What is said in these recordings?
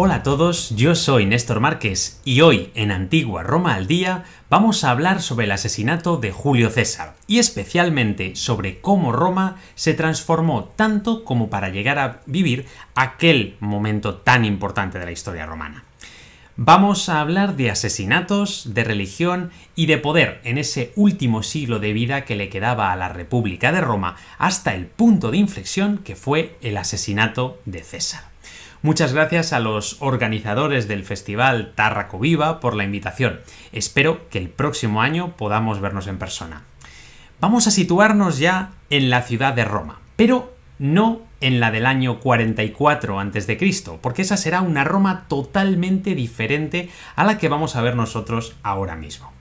Hola a todos, yo soy Néstor Márquez y hoy en Antigua Roma al Día vamos a hablar sobre el asesinato de Julio César y especialmente sobre cómo Roma se transformó tanto como para llegar a vivir aquel momento tan importante de la historia romana. Vamos a hablar de asesinatos, de religión y de poder en ese último siglo de vida que le quedaba a la República de Roma hasta el punto de inflexión que fue el asesinato de César. Muchas gracias a los organizadores del festival Tarraco Viva por la invitación. Espero que el próximo año podamos vernos en persona. Vamos a situarnos ya en la ciudad de Roma, pero no en la del año 44 a.C., porque esa será una Roma totalmente diferente a la que vamos a ver nosotros ahora mismo.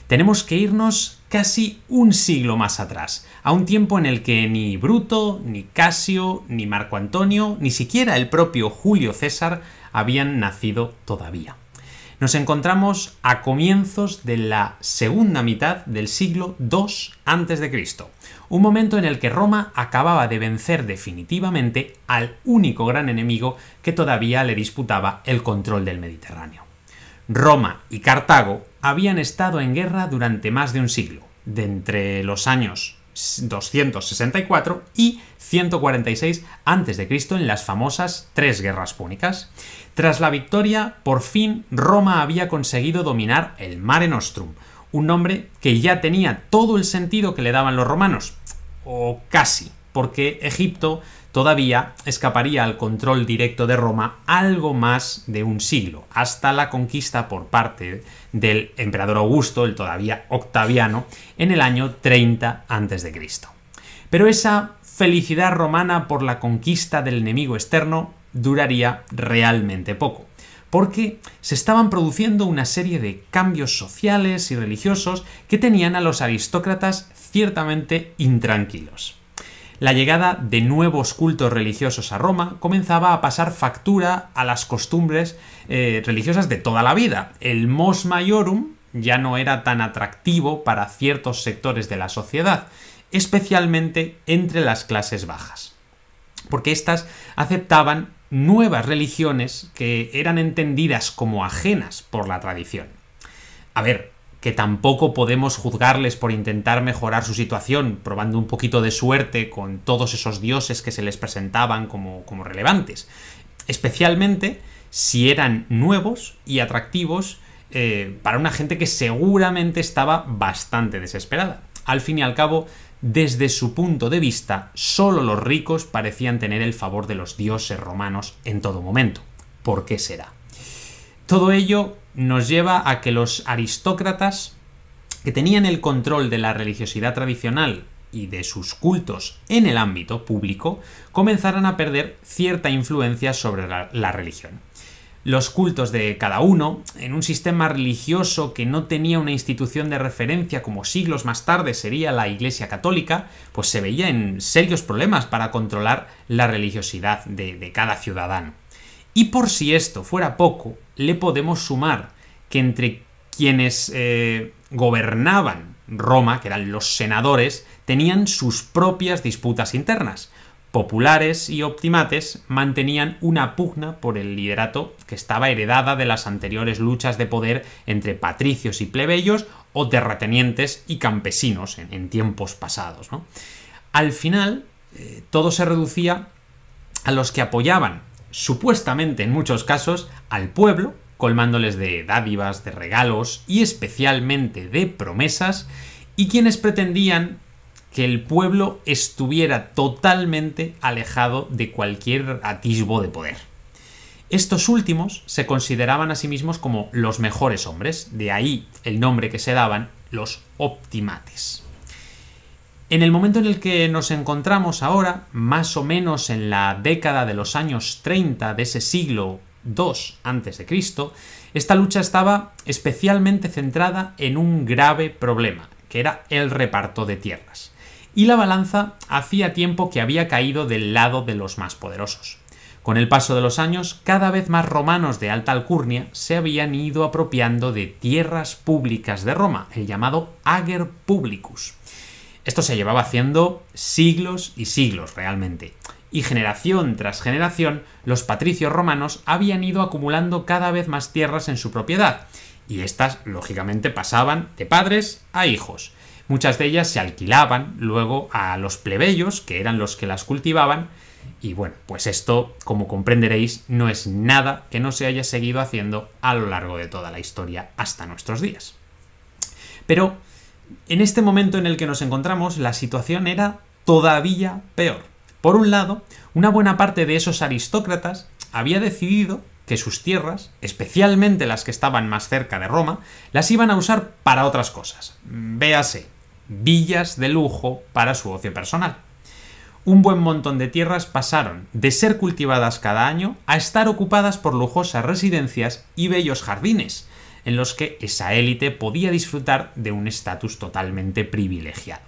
Tenemos que irnos casi un siglo más atrás, a un tiempo en el que ni Bruto, ni Casio, ni Marco Antonio, ni siquiera el propio Julio César habían nacido todavía. Nos encontramos a comienzos de la segunda mitad del siglo II a.C., un momento en el que Roma acababa de vencer definitivamente al único gran enemigo que todavía le disputaba el control del Mediterráneo. Roma y Cartago habían estado en guerra durante más de un siglo, de entre los años 264 y 146 a.C. en las famosas Tres Guerras Púnicas. Tras la victoria, por fin Roma había conseguido dominar el Mare Nostrum, un nombre que ya tenía todo el sentido que le daban los romanos, o casi, porque Egipto todavía escaparía al control directo de Roma algo más de un siglo, hasta la conquista por parte del emperador Augusto, el todavía Octaviano, en el año 30 a.C. Pero esa felicidad romana por la conquista del enemigo externo duraría realmente poco, porque se estaban produciendo una serie de cambios sociales y religiosos que tenían a los aristócratas ciertamente intranquilos. La llegada de nuevos cultos religiosos a Roma comenzaba a pasar factura a las costumbres religiosas de toda la vida. El mos maiorum ya no era tan atractivo para ciertos sectores de la sociedad, especialmente entre las clases bajas, porque éstas aceptaban nuevas religiones que eran entendidas como ajenas por la tradición. A ver, que tampoco podemos juzgarles por intentar mejorar su situación, probando un poquito de suerte con todos esos dioses que se les presentaban como relevantes, especialmente si eran nuevos y atractivos para una gente que seguramente estaba bastante desesperada. Al fin y al cabo, desde su punto de vista, solo los ricos parecían tener el favor de los dioses romanos en todo momento. ¿Por qué será? Todo ello nos lleva a que los aristócratas, que tenían el control de la religiosidad tradicional y de sus cultos en el ámbito público, comenzaran a perder cierta influencia sobre la religión. Los cultos de cada uno, en un sistema religioso que no tenía una institución de referencia como siglos más tarde sería la Iglesia Católica, pues se veía en serios problemas para controlar la religiosidad de cada ciudadano. Y por si esto fuera poco, le podemos sumar que entre quienes gobernaban Roma, que eran los senadores, tenían sus propias disputas internas. Populares y optimates mantenían una pugna por el liderato que estaba heredada de las anteriores luchas de poder entre patricios y plebeyos o terratenientes y campesinos en tiempos pasados, ¿no? Al final, todo se reducía a los que apoyaban, supuestamente en muchos casos, al pueblo, colmándoles de dádivas, de regalos y especialmente de promesas, y quienes pretendían que el pueblo estuviera totalmente alejado de cualquier atisbo de poder. Estos últimos se consideraban a sí mismos como los mejores hombres, de ahí el nombre que se daban, los optimates. En el momento en el que nos encontramos ahora, más o menos en la década de los años 30 de ese siglo II a.C., esta lucha estaba especialmente centrada en un grave problema, que era el reparto de tierras. Y la balanza hacía tiempo que había caído del lado de los más poderosos. Con el paso de los años, cada vez más romanos de alta alcurnia se habían ido apropiando de tierras públicas de Roma, el llamado ager publicus. Esto se llevaba haciendo siglos y siglos realmente, y generación tras generación los patricios romanos habían ido acumulando cada vez más tierras en su propiedad, y estas lógicamente pasaban de padres a hijos. Muchas de ellas se alquilaban luego a los plebeyos, que eran los que las cultivaban, y bueno, pues esto, como comprenderéis, no es nada que no se haya seguido haciendo a lo largo de toda la historia hasta nuestros días. Pero en este momento en el que nos encontramos, la situación era todavía peor. Por un lado, una buena parte de esos aristócratas había decidido que sus tierras, especialmente las que estaban más cerca de Roma, las iban a usar para otras cosas. Véase, villas de lujo para su ocio personal. Un buen montón de tierras pasaron de ser cultivadas cada año a estar ocupadas por lujosas residencias y bellos jardines, en los que esa élite podía disfrutar de un estatus totalmente privilegiado.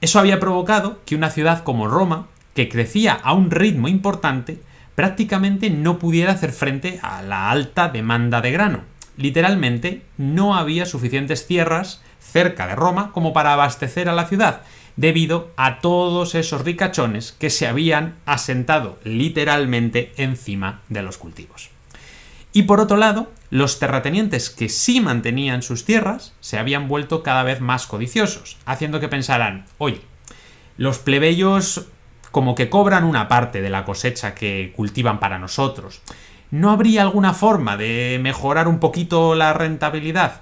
Eso había provocado que una ciudad como Roma, que crecía a un ritmo importante, prácticamente no pudiera hacer frente a la alta demanda de grano. Literalmente, no había suficientes tierras cerca de Roma como para abastecer a la ciudad, debido a todos esos ricachones que se habían asentado literalmente encima de los cultivos. Y por otro lado, los terratenientes que sí mantenían sus tierras se habían vuelto cada vez más codiciosos, haciendo que pensaran, oye, los plebeyos como que cobran una parte de la cosecha que cultivan para nosotros. ¿No habría alguna forma de mejorar un poquito la rentabilidad?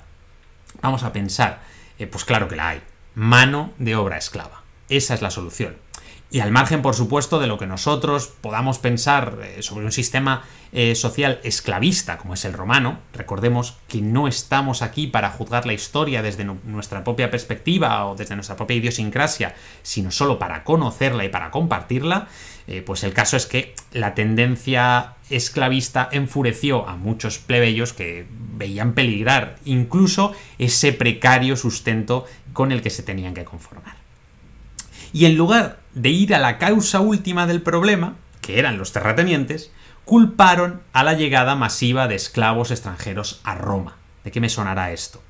Vamos a pensar, pues claro que la hay. Mano de obra esclava. Esa es la solución. Y al margen, por supuesto, de lo que nosotros podamos pensar sobre un sistema social esclavista como es el romano, recordemos que no estamos aquí para juzgar la historia desde nuestra propia perspectiva o desde nuestra propia idiosincrasia, sino solo para conocerla y para compartirla, pues el caso es que la tendencia esclavista enfureció a muchos plebeyos que veían peligrar incluso ese precario sustento con el que se tenían que conformar. Y en lugar de ir a la causa última del problema, que eran los terratenientes, culparon a la llegada masiva de esclavos extranjeros a Roma. ¿De qué me sonará esto?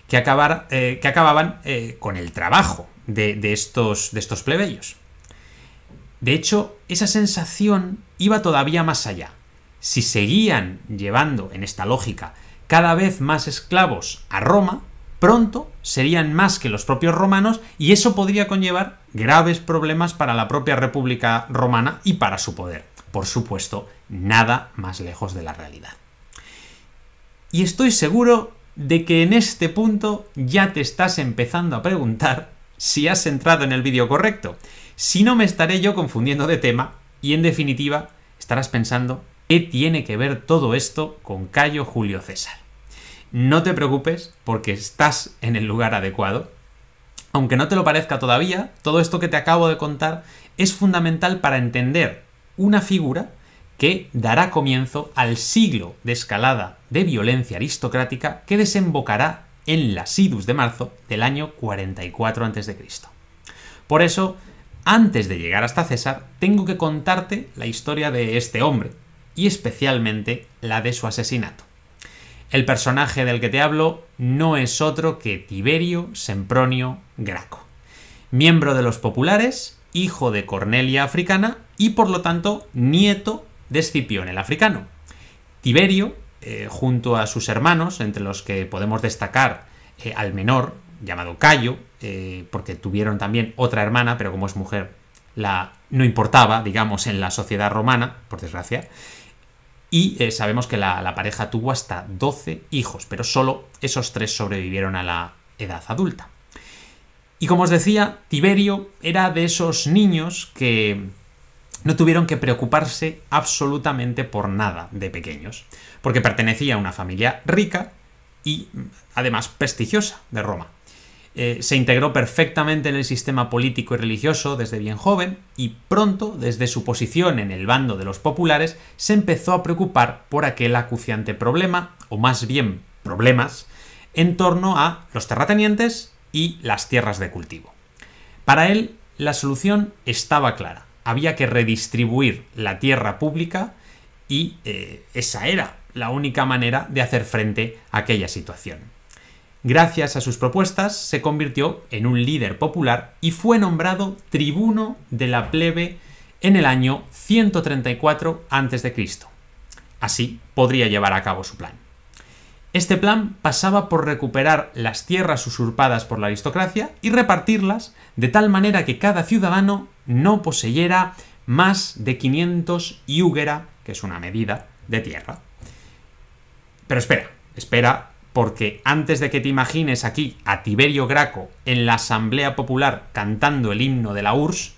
Que acababan con el trabajo de estos plebeyos. De hecho, esa sensación iba todavía más allá. Si seguían llevando, en esta lógica, cada vez más esclavos a Roma, pronto serían más que los propios romanos y eso podría conllevar graves problemas para la propia República Romana y para su poder. Por supuesto, nada más lejos de la realidad. Y estoy seguro de que en este punto ya te estás empezando a preguntar si has entrado en el vídeo correcto. Si no, me estaré yo confundiendo de tema y, en definitiva, estarás pensando ¿qué tiene que ver todo esto con Cayo Julio César? No te preocupes porque estás en el lugar adecuado. Aunque no te lo parezca todavía, todo esto que te acabo de contar es fundamental para entender una figura que dará comienzo al siglo de escalada de violencia aristocrática que desembocará en las idus de marzo del año 44 a.C. Por eso, antes de llegar hasta César, tengo que contarte la historia de este hombre, y especialmente la de su asesinato. El personaje del que te hablo no es otro que Tiberio Sempronio Graco, miembro de los populares, hijo de Cornelia Africana y por lo tanto nieto de Escipión el Africano. Tiberio, junto a sus hermanos, entre los que podemos destacar al menor, llamado Cayo, porque tuvieron también otra hermana, pero como es mujer, no importaba, digamos, en la sociedad romana, por desgracia. Y sabemos que la pareja tuvo hasta 12 hijos, pero solo esos 3 sobrevivieron a la edad adulta. Y como os decía, Tiberio era de esos niños que no tuvieron que preocuparse absolutamente por nada de pequeños, porque pertenecía a una familia rica y además prestigiosa de Roma. Se integró perfectamente en el sistema político y religioso desde bien joven y pronto, desde su posición en el bando de los populares, se empezó a preocupar por aquel acuciante problema, o más bien problemas, en torno a los terratenientes y las tierras de cultivo. Para él, la solución estaba clara. Había que redistribuir la tierra pública y esa era la única manera de hacer frente a aquella situación. Gracias a sus propuestas, se convirtió en un líder popular y fue nombrado tribuno de la plebe en el año 134 a.C. Así podría llevar a cabo su plan. Este plan pasaba por recuperar las tierras usurpadas por la aristocracia y repartirlas de tal manera que cada ciudadano no poseyera más de 500 iugera, que es una medida de tierra. Pero espera, porque antes de que te imagines aquí a Tiberio Graco en la Asamblea Popular cantando el himno de la URSS,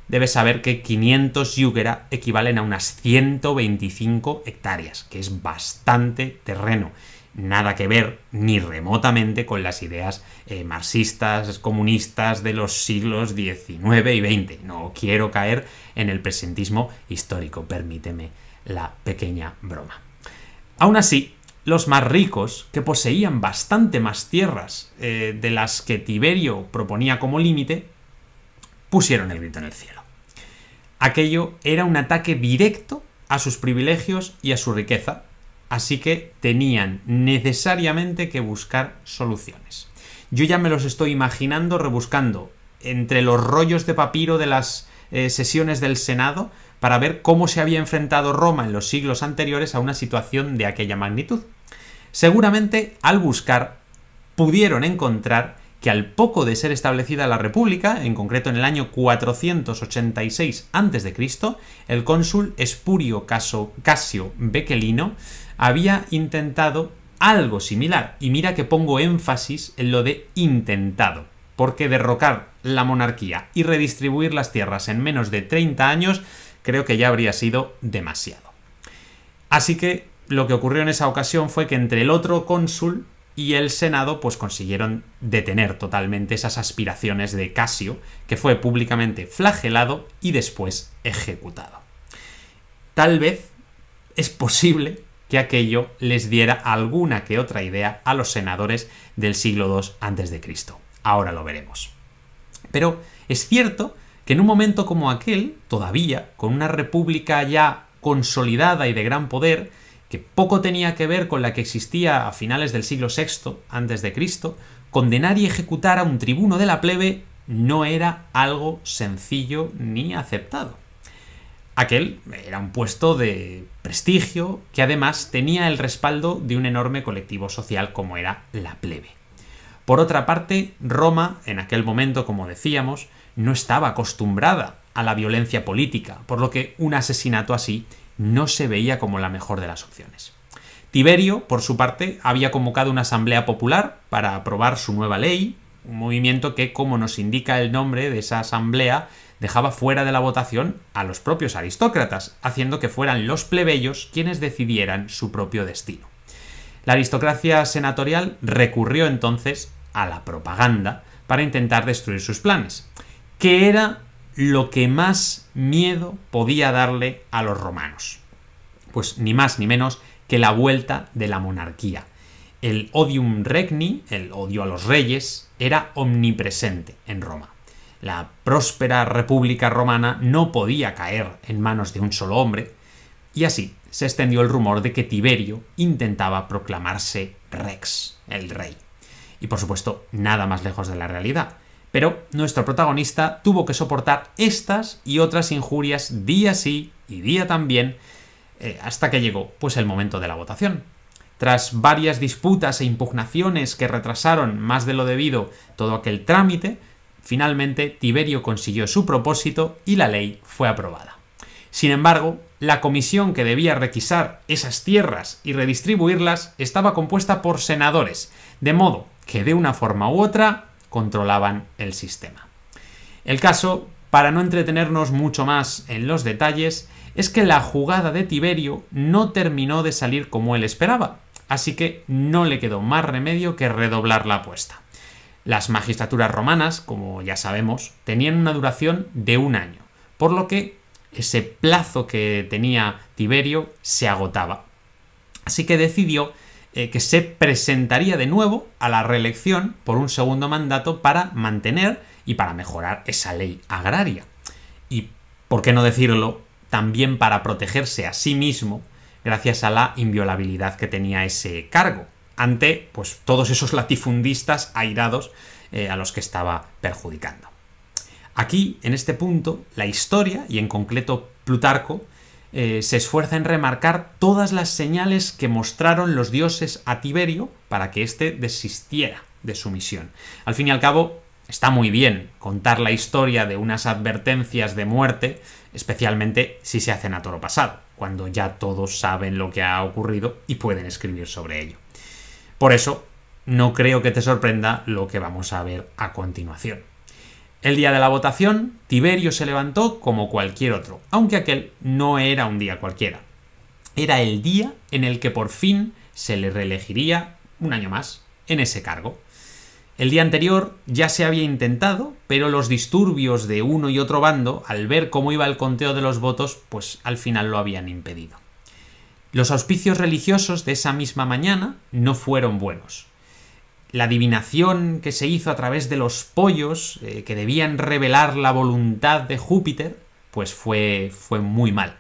debes saber que 500 iugera equivalen a unas 125 hectáreas, que es bastante terreno. Nada que ver ni remotamente con las ideas marxistas, comunistas de los siglos XIX y XX. No quiero caer en el presentismo histórico, permíteme la pequeña broma. Aún así, los más ricos, que poseían bastante más tierras de las que Tiberio proponía como límite, pusieron el grito en el cielo. Aquello era un ataque directo a sus privilegios y a su riqueza, así que tenían necesariamente que buscar soluciones. Yo ya me los estoy imaginando rebuscando entre los rollos de papiro de las sesiones del Senado para ver cómo se había enfrentado Roma en los siglos anteriores a una situación de aquella magnitud. Seguramente, al buscar, pudieron encontrar que al poco de ser establecida la República, en concreto en el año 486 a.C., el cónsul Espurio Casio Bequelino había intentado algo similar. Y mira que pongo énfasis en lo de intentado, porque derrocar la monarquía y redistribuir las tierras en menos de 30 años creo que ya habría sido demasiado. Así que lo que ocurrió en esa ocasión fue que entre el otro cónsul y el Senado pues consiguieron detener totalmente esas aspiraciones de Casio, que fue públicamente flagelado y después ejecutado. Tal vez es posible que aquello les diera alguna que otra idea a los senadores del siglo II a.C. Ahora lo veremos. Pero es cierto que en un momento como aquel, todavía, con una república ya consolidada y de gran poder, que poco tenía que ver con la que existía a finales del siglo VI a.C., condenar y ejecutar a un tribuno de la plebe no era algo sencillo ni aceptado. Aquel era un puesto de prestigio que además tenía el respaldo de un enorme colectivo social como era la plebe. Por otra parte, Roma, en aquel momento, como decíamos, no estaba acostumbrada a la violencia política, por lo que un asesinato así no se veía como la mejor de las opciones. Tiberio, por su parte, había convocado una asamblea popular para aprobar su nueva ley, un movimiento que, como nos indica el nombre de esa asamblea, dejaba fuera de la votación a los propios aristócratas, haciendo que fueran los plebeyos quienes decidieran su propio destino. La aristocracia senatorial recurrió entonces a la propaganda para intentar destruir sus planes, que era lo que más miedo podía darle a los romanos. Pues ni más ni menos que la vuelta de la monarquía. El odium regni, el odio a los reyes, era omnipresente en Roma. La próspera república romana no podía caer en manos de un solo hombre, y así se extendió el rumor de que Tiberio intentaba proclamarse rex, el rey. Y por supuesto, nada más lejos de la realidad. Pero nuestro protagonista tuvo que soportar estas y otras injurias día sí y día también, hasta que llegó pues el momento de la votación. Tras varias disputas e impugnaciones que retrasaron más de lo debido todo aquel trámite, finalmente Tiberio consiguió su propósito y la ley fue aprobada. Sin embargo, la comisión que debía requisar esas tierras y redistribuirlas estaba compuesta por senadores, de modo que de una forma u otra controlaban el sistema. El caso, para no entretenernos mucho más en los detalles, es que la jugada de Tiberio no terminó de salir como él esperaba, así que no le quedó más remedio que redoblar la apuesta. Las magistraturas romanas, como ya sabemos, tenían una duración de 1 año, por lo que ese plazo que tenía Tiberio se agotaba. Así que decidió que se presentaría de nuevo a la reelección por un segundo mandato para mantener y para mejorar esa ley agraria. Y, por qué no decirlo, también para protegerse a sí mismo gracias a la inviolabilidad que tenía ese cargo ante pues, todos esos latifundistas airados a los que estaba perjudicando. Aquí, en este punto, la historia, y en concreto Plutarco, se esfuerza en remarcar todas las señales que mostraron los dioses a Tiberio para que éste desistiera de su misión. Al fin y al cabo, está muy bien contar la historia de unas advertencias de muerte, especialmente si se hacen a toro pasado, cuando ya todos saben lo que ha ocurrido y pueden escribir sobre ello. Por eso, no creo que te sorprenda lo que vamos a ver a continuación. El día de la votación, Tiberio se levantó como cualquier otro, aunque aquel no era un día cualquiera. Era el día en el que por fin se le reelegiría un año más en ese cargo. El día anterior ya se había intentado, pero los disturbios de uno y otro bando, al ver cómo iba el conteo de los votos, pues al final lo habían impedido. Los auspicios religiosos de esa misma mañana no fueron buenos. La adivinación que se hizo a través de los pollos, que debían revelar la voluntad de Júpiter, pues fue muy mal.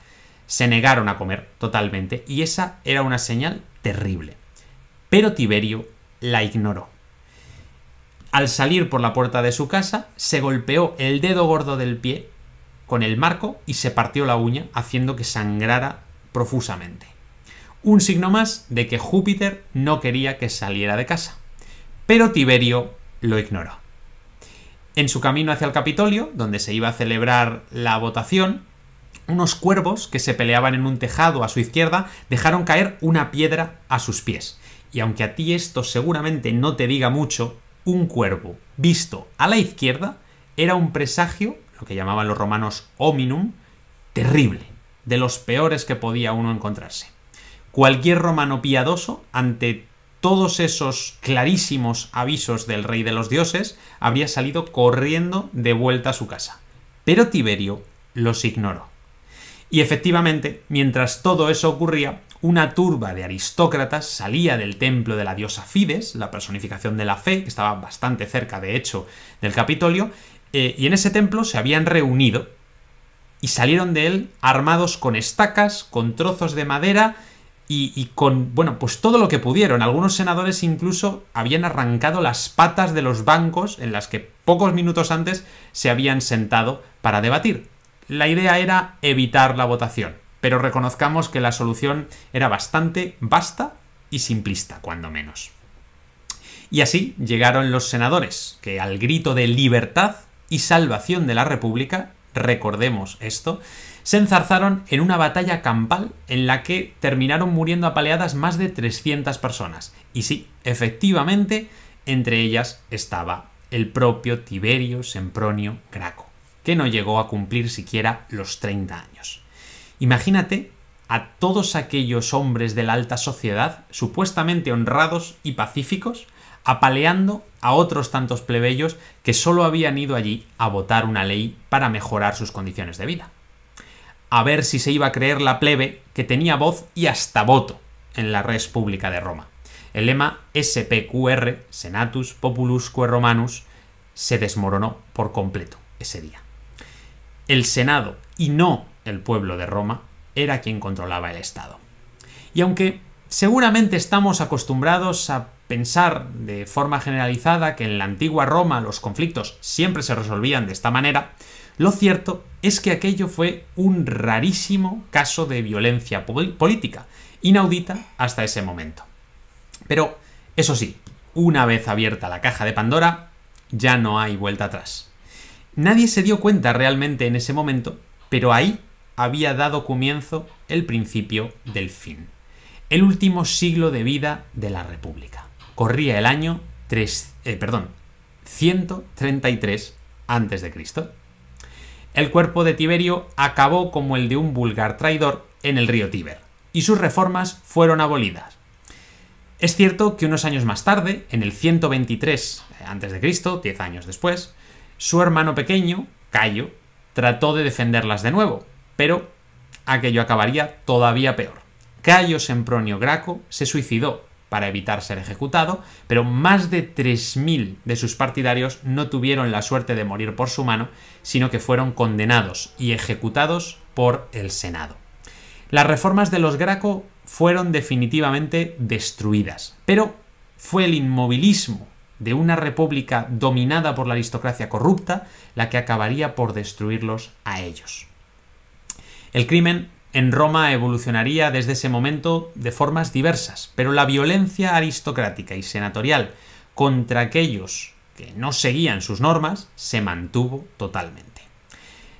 Se negaron a comer totalmente, y esa era una señal terrible. Pero Tiberio la ignoró. Al salir por la puerta de su casa, se golpeó el dedo gordo del pie con el marco y se partió la uña, haciendo que sangrara profusamente. Un signo más de que Júpiter no quería que saliera de casa. Pero Tiberio lo ignoró. En su camino hacia el Capitolio, donde se iba a celebrar la votación, unos cuervos que se peleaban en un tejado a su izquierda dejaron caer una piedra a sus pies. Y aunque a ti esto seguramente no te diga mucho, un cuervo visto a la izquierda era un presagio, lo que llamaban los romanos hominum, terrible, de los peores que podía uno encontrarse. Cualquier romano piadoso, ante todos esos clarísimos avisos del rey de los dioses, habría salido corriendo de vuelta a su casa. Pero Tiberio los ignoró. Y efectivamente, mientras todo eso ocurría, una turba de aristócratas salía del templo de la diosa Fides, la personificación de la fe, que estaba bastante cerca, de hecho, del Capitolio, y en ese templo se habían reunido y salieron de él armados con estacas, con trozos de madera y con, bueno, pues todo lo que pudieron. Algunos senadores incluso habían arrancado las patas de los bancos en las que pocos minutos antes se habían sentado para debatir. La idea era evitar la votación, pero reconozcamos que la solución era bastante vasta y simplista, cuando menos. Y así llegaron los senadores, que al grito de libertad y salvación de la República, recordemos esto, se enzarzaron en una batalla campal en la que terminaron muriendo apaleadas más de 300 personas. Y sí, efectivamente, entre ellas estaba el propio Tiberio Sempronio Graco, que no llegó a cumplir siquiera los 30 años. Imagínate a todos aquellos hombres de la alta sociedad, supuestamente honrados y pacíficos, apaleando a otros tantos plebeyos que solo habían ido allí a votar una ley para mejorar sus condiciones de vida. A ver si se iba a creer la plebe que tenía voz y hasta voto en la res pública de Roma. El lema SPQR, Senatus Populusque Romanus, se desmoronó por completo ese día. El Senado, y no el pueblo de Roma, era quien controlaba el Estado. Y aunque seguramente estamos acostumbrados a pensar de forma generalizada que en la antigua Roma los conflictos siempre se resolvían de esta manera, lo cierto es que aquello fue un rarísimo caso de violencia política, inaudita hasta ese momento. Pero, eso sí, una vez abierta la caja de Pandora, ya no hay vuelta atrás. Nadie se dio cuenta realmente en ese momento, pero ahí había dado comienzo el principio del fin. El último siglo de vida de la República. Corría el año 133 a.C. El cuerpo de Tiberio acabó como el de un vulgar traidor en el río Tíber, y sus reformas fueron abolidas. Es cierto que unos años más tarde, en el 123 a.C., 10 años después, su hermano pequeño, Cayo, trató de defenderlas de nuevo, pero aquello acabaría todavía peor. Cayo Sempronio Graco se suicidó para evitar ser ejecutado, pero más de 3.000 de sus partidarios no tuvieron la suerte de morir por su mano, sino que fueron condenados y ejecutados por el Senado. Las reformas de los Graco fueron definitivamente destruidas, pero fue el inmovilismo de una república dominada por la aristocracia corrupta, la que acabaría por destruirlos a ellos. El crimen en Roma evolucionaría desde ese momento de formas diversas, pero la violencia aristocrática y senatorial contra aquellos que no seguían sus normas se mantuvo totalmente.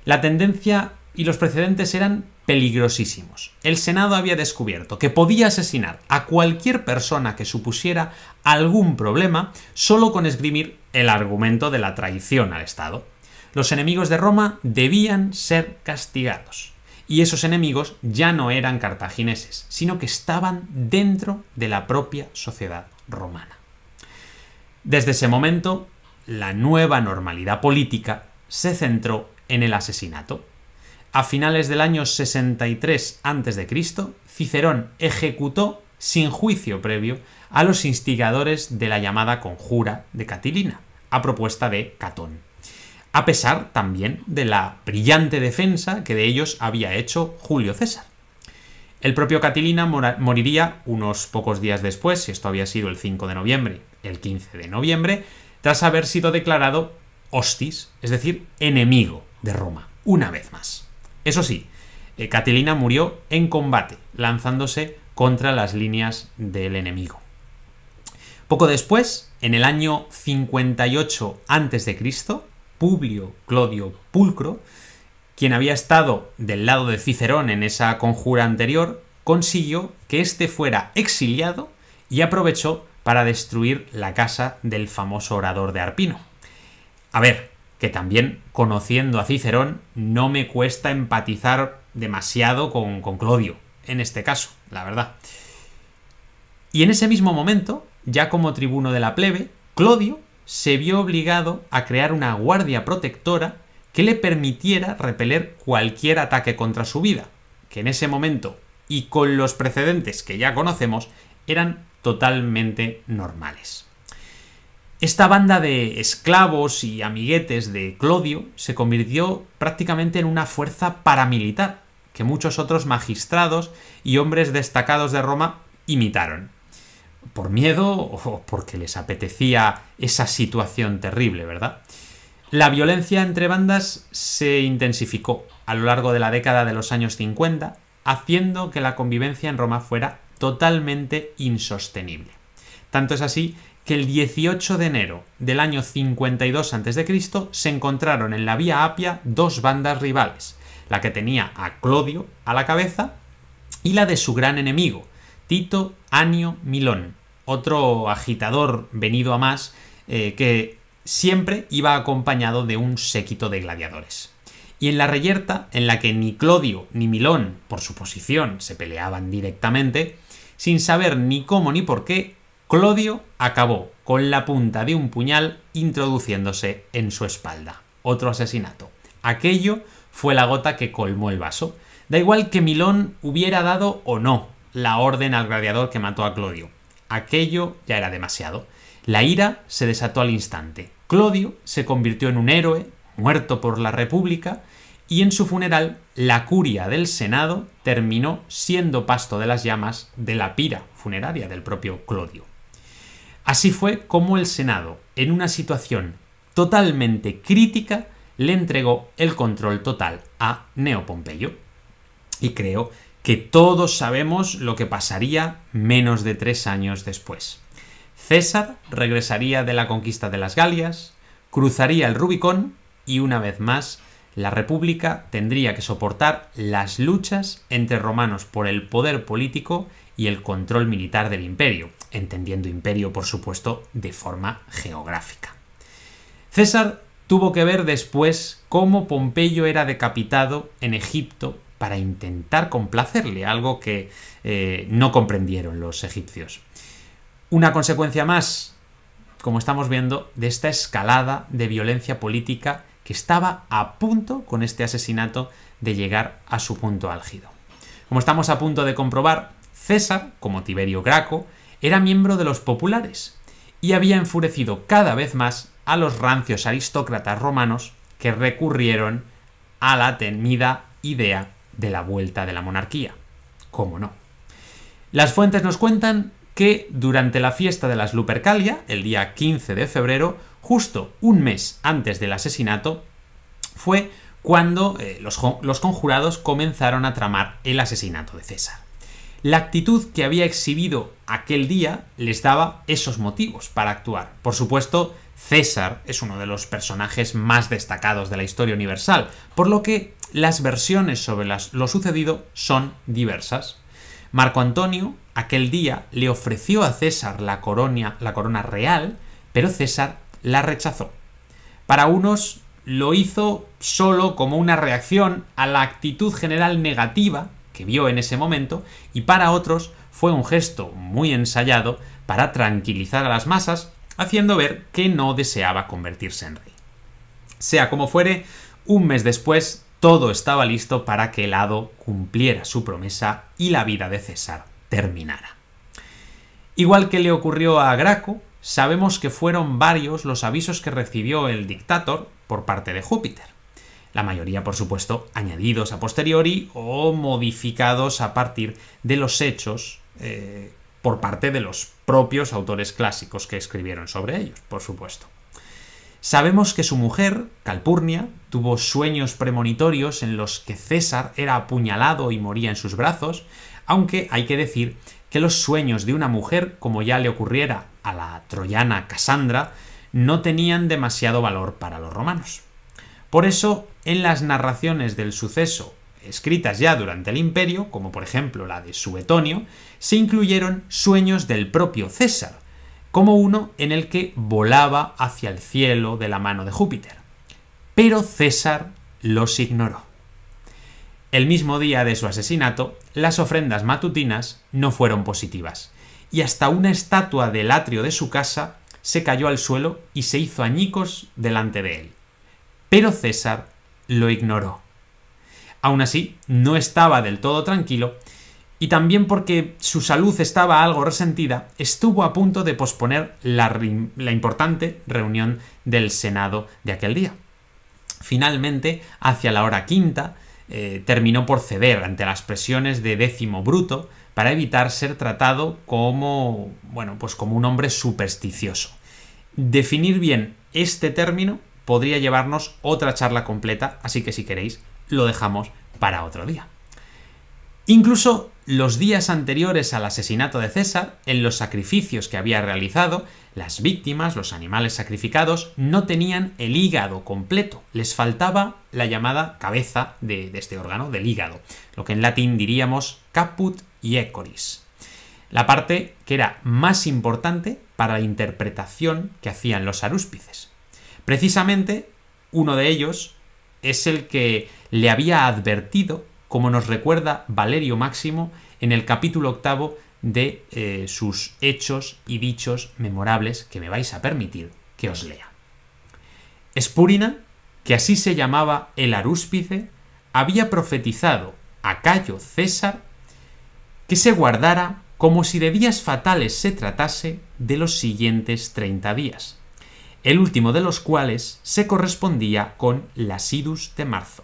La tendencia y los precedentes eran peligrosísimos. El Senado había descubierto que podía asesinar a cualquier persona que supusiera algún problema solo con esgrimir el argumento de la traición al Estado. Los enemigos de Roma debían ser castigados. Y esos enemigos ya no eran cartagineses, sino que estaban dentro de la propia sociedad romana. Desde ese momento, la nueva normalidad política se centró en el asesinato. A finales del año 63 a.C., Cicerón ejecutó sin juicio previo a los instigadores de la llamada Conjura de Catilina, a propuesta de Catón, a pesar también de la brillante defensa que de ellos había hecho Julio César. El propio Catilina moriría unos pocos días después, si esto había sido el 5 de noviembre, el 15 de noviembre, tras haber sido declarado hostis, es decir, enemigo de Roma, una vez más. Eso sí, Catilina murió en combate, lanzándose contra las líneas del enemigo. Poco después, en el año 58 a.C., Publio Clodio Pulcro, quien había estado del lado de Cicerón en esa conjura anterior, consiguió que éste fuera exiliado y aprovechó para destruir la casa del famoso orador de Arpino. A ver, que también, conociendo a Cicerón, no me cuesta empatizar demasiado con Clodio, en este caso, la verdad. Y en ese mismo momento, ya como tribuno de la plebe, Clodio se vio obligado a crear una guardia protectora que le permitiera repeler cualquier ataque contra su vida, que en ese momento, y con los precedentes que ya conocemos, eran totalmente normales. Esta banda de esclavos y amiguetes de Clodio se convirtió prácticamente en una fuerza paramilitar, que muchos otros magistrados y hombres destacados de Roma imitaron. Por miedo o porque les apetecía esa situación terrible, ¿verdad? La violencia entre bandas se intensificó a lo largo de la década de los años 50, haciendo que la convivencia en Roma fuera totalmente insostenible. Tanto es así que el 18 de enero del año 52 a.C. se encontraron en la Vía Apia dos bandas rivales, la que tenía a Clodio a la cabeza y la de su gran enemigo, Tito Anio Milón, otro agitador venido a más que siempre iba acompañado de un séquito de gladiadores. Y en la reyerta, en la que ni Clodio ni Milón, por su posición, se peleaban directamente, sin saber ni cómo ni por qué, Clodio acabó con la punta de un puñal introduciéndose en su espalda. Otro asesinato. Aquello fue la gota que colmó el vaso. Da igual que Milón hubiera dado o no la orden al gladiador que mató a Clodio. Aquello ya era demasiado. La ira se desató al instante. Clodio se convirtió en un héroe, muerto por la República, y en su funeral la curia del Senado terminó siendo pasto de las llamas de la pira funeraria del propio Clodio. Así fue como el Senado, en una situación totalmente crítica, le entregó el control total a Cneo Pompeyo. Y creo que todos sabemos lo que pasaría menos de 3 años después. César regresaría de la conquista de las Galias, cruzaría el Rubicón y una vez más la República tendría que soportar las luchas entre romanos por el poder político y el control militar del imperio, entendiendo imperio, por supuesto, de forma geográfica. César tuvo que ver después cómo Pompeyo era decapitado en Egipto para intentar complacerle, algo que no comprendieron los egipcios. Una consecuencia más, como estamos viendo, de esta escalada de violencia política que estaba a punto, con este asesinato, de llegar a su punto álgido. Como estamos a punto de comprobar, César, como Tiberio Graco, era miembro de los populares y había enfurecido cada vez más a los rancios aristócratas romanos que recurrieron a la temida idea de la vuelta de la monarquía. ¿Cómo no? Las fuentes nos cuentan que durante la fiesta de las Lupercalia, el día 15 de febrero, justo un mes antes del asesinato, fue cuando los conjurados comenzaron a tramar el asesinato de César. La actitud que había exhibido aquel día les daba esos motivos para actuar. Por supuesto, César es uno de los personajes más destacados de la historia universal, por lo que las versiones sobre lo sucedido son diversas. Marco Antonio, aquel día, le ofreció a César la corona real, pero César la rechazó. Para unos lo hizo solo como una reacción a la actitud general negativa que vio en ese momento, y para otros fue un gesto muy ensayado para tranquilizar a las masas, haciendo ver que no deseaba convertirse en rey. Sea como fuere, un mes después todo estaba listo para que el hado cumpliera su promesa y la vida de César terminara. Igual que le ocurrió a Graco, sabemos que fueron varios los avisos que recibió el dictador por parte de Júpiter. La mayoría, por supuesto, añadidos a posteriori o modificados a partir de los hechos por parte de los propios autores clásicos que escribieron sobre ellos, por supuesto. Sabemos que su mujer, Calpurnia, tuvo sueños premonitorios en los que César era apuñalado y moría en sus brazos, aunque hay que decir que los sueños de una mujer, como ya le ocurriera a la troyana Casandra, no tenían demasiado valor para los romanos. Por eso, en las narraciones del suceso escritas ya durante el imperio, como por ejemplo la de Suetonio, se incluyeron sueños del propio César, como uno en el que volaba hacia el cielo de la mano de Júpiter. Pero César los ignoró. El mismo día de su asesinato, las ofrendas matutinas no fueron positivas, y hasta una estatua del atrio de su casa se cayó al suelo y se hizo añicos delante de él. Pero César lo ignoró. Aún así, no estaba del todo tranquilo, y también porque su salud estaba algo resentida, estuvo a punto de posponer la importante reunión del Senado de aquel día. Finalmente, hacia la hora quinta, terminó por ceder ante las presiones de Décimo Bruto para evitar ser tratado como, como un hombre supersticioso. Definir bien este término podría llevarnos otra charla completa, así que si queréis lo dejamos para otro día. Incluso los días anteriores al asesinato de César, en los sacrificios que había realizado, las víctimas, los animales sacrificados, no tenían el hígado completo, les faltaba la llamada cabeza de este órgano, del hígado, lo que en latín diríamos caput iecoris, la parte que era más importante para la interpretación que hacían los arúspices. Precisamente, uno de ellos es el que le había advertido, como nos recuerda Valerio Máximo en el capítulo 8 de sus hechos y dichos memorables, que me vais a permitir que os lea. Espúrina, que así se llamaba el arúspice, había profetizado a Cayo César que se guardara, como si de días fatales se tratase, de los siguientes 30 días, el último de los cuales se correspondía con las idus de marzo.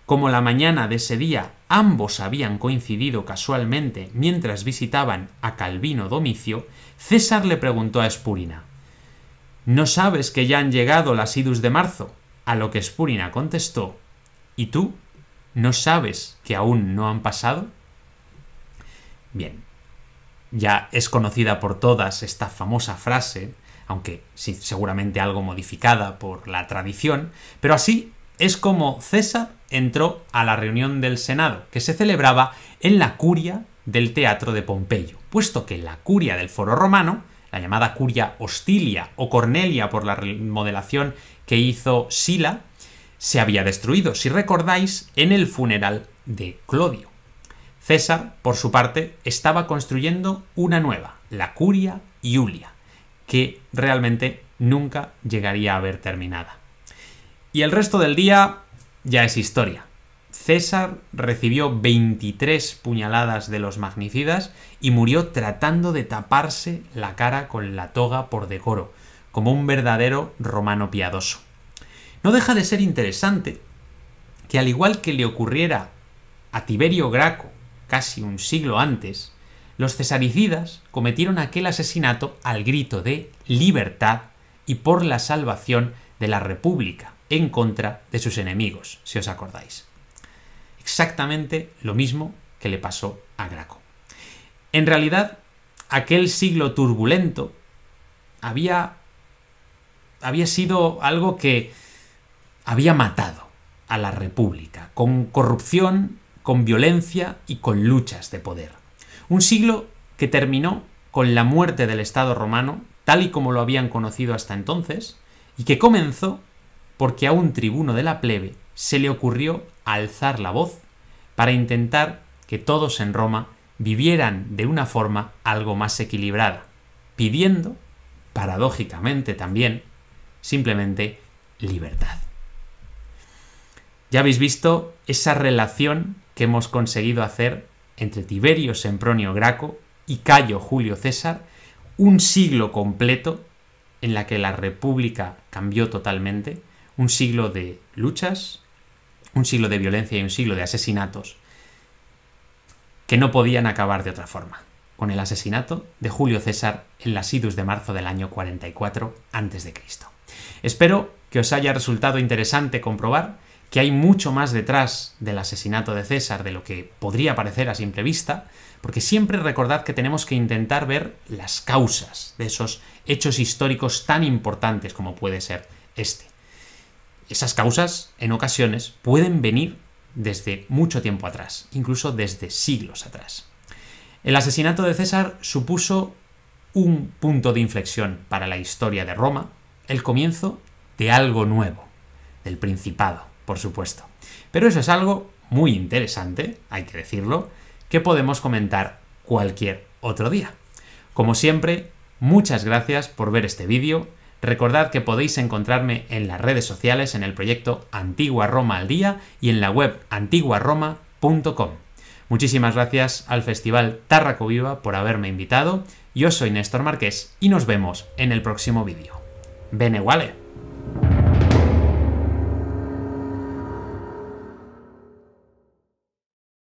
Como la mañana de ese día ambos habían coincidido casualmente mientras visitaban a Calvino Domicio, César le preguntó a Espúrina: ¿no sabes que ya han llegado las idus de marzo? A lo que Espúrina contestó: ¿y tú? ¿No sabes que aún no han pasado? Bien, ya es conocida por todas esta famosa frase, aunque sí, seguramente algo modificada por la tradición, pero así es como César entró a la reunión del Senado, que se celebraba en la curia del Teatro de Pompeyo, puesto que la curia del Foro Romano, la llamada curia Hostilia o Cornelia por la remodelación que hizo Sila, se había destruido, si recordáis, en el funeral de Clodio. César, por su parte, estaba construyendo una nueva, la curia Iulia, que realmente nunca llegaría a ver terminada. Y el resto del día ya es historia. César recibió 23 puñaladas de los magnicidas y murió tratando de taparse la cara con la toga por decoro, como un verdadero romano piadoso. No deja de ser interesante que, al igual que le ocurriera a Tiberio Graco casi un siglo antes, los cesaricidas cometieron aquel asesinato al grito de libertad y por la salvación de la República, en contra de sus enemigos, si os acordáis. Exactamente lo mismo que le pasó a Graco. En realidad, aquel siglo turbulento había sido algo que había matado a la República, con corrupción, con violencia y con luchas de poder. Un siglo que terminó con la muerte del Estado romano, tal y como lo habían conocido hasta entonces, y que comenzó porque a un tribuno de la plebe se le ocurrió alzar la voz para intentar que todos en Roma vivieran de una forma algo más equilibrada, pidiendo, paradójicamente también, simplemente libertad. Ya habéis visto esa relación que hemos conseguido hacer entre Tiberio Sempronio Graco y Cayo Julio César, un siglo completo en la que la República cambió totalmente, un siglo de luchas, un siglo de violencia y un siglo de asesinatos que no podían acabar de otra forma, con el asesinato de Julio César en las idus de marzo del año 44 a.C. Espero que os haya resultado interesante comprobar que hay mucho más detrás del asesinato de César de lo que podría parecer a simple vista, porque siempre recordad que tenemos que intentar ver las causas de esos hechos históricos tan importantes como puede ser este. Esas causas, en ocasiones, pueden venir desde mucho tiempo atrás, incluso desde siglos atrás. El asesinato de César supuso un punto de inflexión para la historia de Roma, el comienzo de algo nuevo, del Principado, por supuesto. Pero eso es algo muy interesante, hay que decirlo, que podemos comentar cualquier otro día. Como siempre, muchas gracias por ver este vídeo. Recordad que podéis encontrarme en las redes sociales en el proyecto Antigua Roma al Día y en la web antiguaroma.com. Muchísimas gracias al Festival Tarraco Viva por haberme invitado. Yo soy Néstor Marqués y nos vemos en el próximo vídeo. Bene uguale.